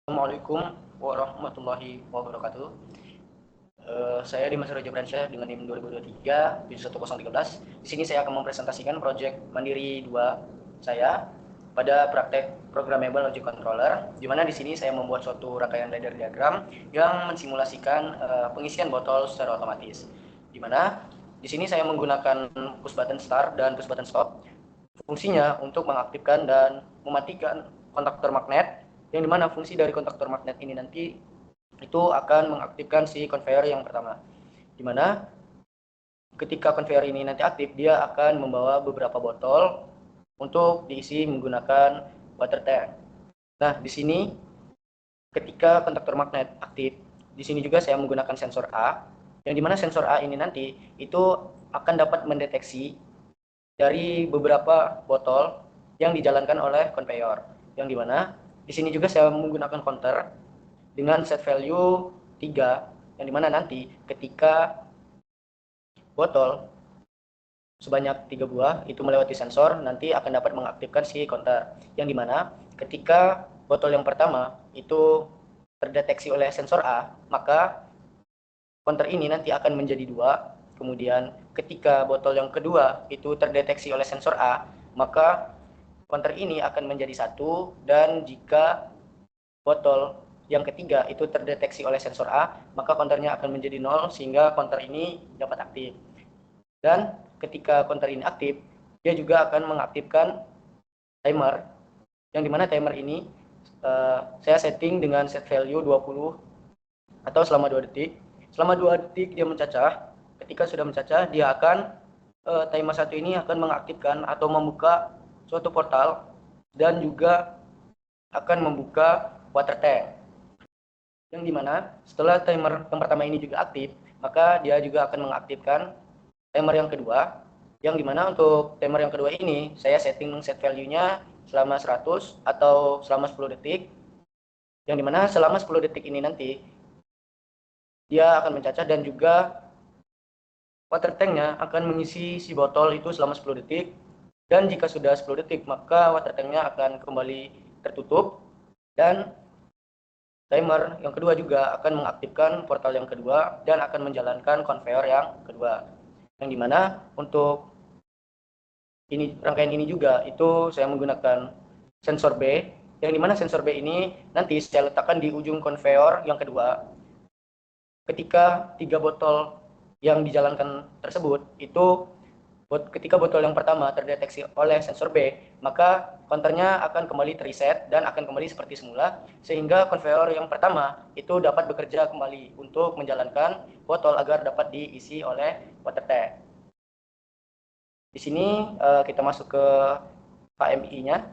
Assalamualaikum warahmatullahi wabarakatuh. Saya Dimas Rojo Bransyah dengan NIM 2023 71013. Di sini saya akan mempresentasikan proyek Mandiri 2 saya pada praktek programmable logic controller, di mana di sini saya membuat suatu rangkaian ladder diagram yang mensimulasikan pengisian botol secara otomatis. Di mana di sini saya menggunakan push button start dan push button stop. Fungsinya untuk mengaktifkan dan mematikan kontaktor magnet, yang dimana fungsi dari kontaktor magnet ini nanti itu akan mengaktifkan si conveyor yang pertama, dimana ketika conveyor ini nanti aktif, dia akan membawa beberapa botol untuk diisi menggunakan water tank. Nah, di sini ketika kontaktor magnet aktif, di sini juga saya menggunakan sensor A, yang dimana sensor A ini nanti itu akan dapat mendeteksi dari beberapa botol yang dijalankan oleh conveyor, yang dimana di sini juga saya menggunakan counter dengan set value 3, yang dimana nanti ketika botol sebanyak 3 buah itu melewati sensor, nanti akan dapat mengaktifkan si counter, yang dimana ketika botol yang pertama itu terdeteksi oleh sensor A, maka counter ini nanti akan menjadi 2. Kemudian ketika botol yang kedua itu terdeteksi oleh sensor A, maka counter ini akan menjadi 1. Dan jika botol yang ketiga itu terdeteksi oleh sensor A, maka counternya akan menjadi 0, sehingga counter ini dapat aktif. Dan ketika counter ini aktif, dia juga akan mengaktifkan timer, yang dimana timer ini saya setting dengan set value 20 atau selama 2 detik. Selama 2 detik dia mencacah. Ketika sudah mencacah, dia akan timer 1 ini akan mengaktifkan atau membuka suatu portal dan juga akan membuka water tank, yang dimana setelah timer yang pertama ini juga aktif, maka dia juga akan mengaktifkan timer yang kedua, yang dimana untuk timer yang kedua ini saya setting set value-nya selama 100 atau selama 10 detik, yang dimana selama 10 detik ini nanti dia akan mencacah dan juga water tank-nya akan mengisi si botol itu selama 10 detik. Dan jika sudah 10 detik, maka water tank-nya akan kembali tertutup, dan timer yang kedua juga akan mengaktifkan portal yang kedua dan akan menjalankan conveyor yang kedua, yang dimana untuk ini rangkaian ini juga itu saya menggunakan sensor B, yang dimana sensor B ini nanti saya letakkan di ujung conveyor yang kedua. Ketika 3 botol yang dijalankan tersebut itu ketika botol yang pertama terdeteksi oleh sensor B, maka counternya akan kembali terreset dan akan kembali seperti semula, sehingga conveyor yang pertama itu dapat bekerja kembali untuk menjalankan botol agar dapat diisi oleh water tank. Di sini kita masuk ke HMI-nya.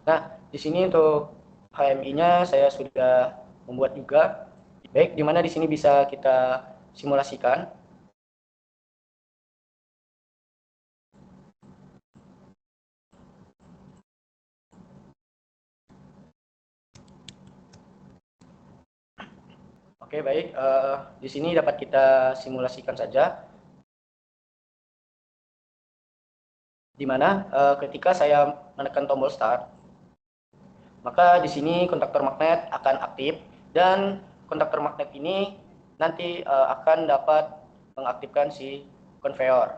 Nah, di sini untuk HMI-nya saya sudah membuat juga. Baik, di mana di sini bisa kita simulasikan. Oke, baik. Di sini dapat kita simulasikan saja, di mana ketika saya menekan tombol start, maka di sini kontaktor magnet akan aktif, dan kontaktor magnet ini nanti akan dapat mengaktifkan si conveyor,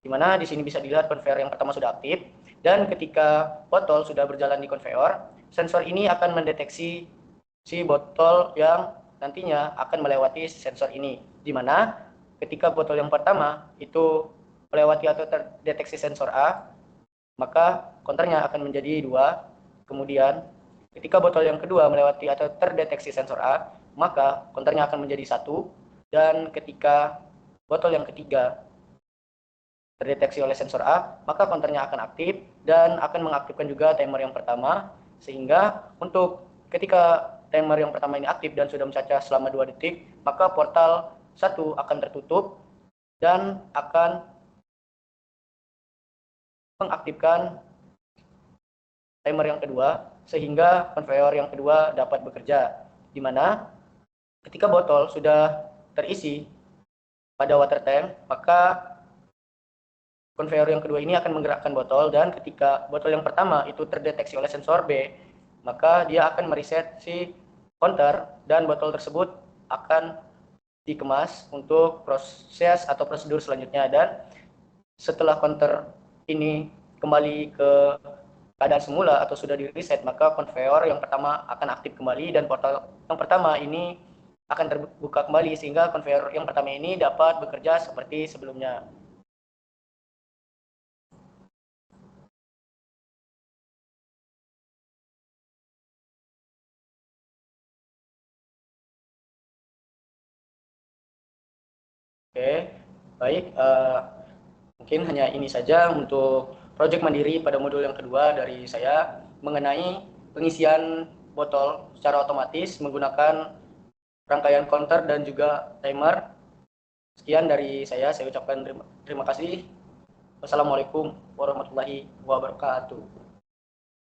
di mana di sini bisa dilihat conveyor yang pertama sudah aktif, dan ketika botol sudah berjalan di conveyor, sensor ini akan mendeteksi si botol yang nantinya akan melewati sensor ini, di mana ketika botol yang pertama itu melewati atau terdeteksi sensor A, maka counternya akan menjadi 2. Kemudian ketika botol yang kedua melewati atau terdeteksi sensor A, maka counternya akan menjadi 1. Dan ketika botol yang ketiga terdeteksi oleh sensor A, maka counternya akan aktif dan akan mengaktifkan juga timer yang pertama, sehingga untuk ketika timer yang pertama ini aktif dan sudah mencacah selama 2 detik, maka portal 1 akan tertutup dan akan mengaktifkan timer yang kedua, sehingga conveyor yang kedua dapat bekerja, di mana ketika botol sudah terisi pada water tank, maka konveyor yang kedua ini akan menggerakkan botol, dan ketika botol yang pertama itu terdeteksi oleh sensor B, maka dia akan mereset si counter dan botol tersebut akan dikemas untuk proses atau prosedur selanjutnya. Dan setelah counter ini kembali ke keadaan semula atau sudah di reset, maka konveyor yang pertama akan aktif kembali dan botol yang pertama ini akan terbuka kembali sehingga konveyor yang pertama ini dapat bekerja seperti sebelumnya. Oke, baik. Mungkin hanya ini saja untuk proyek mandiri pada modul yang kedua dari saya mengenai pengisian botol secara otomatis menggunakan rangkaian counter dan juga timer. Sekian dari saya ucapkan terima kasih. Wassalamualaikum warahmatullahi wabarakatuh.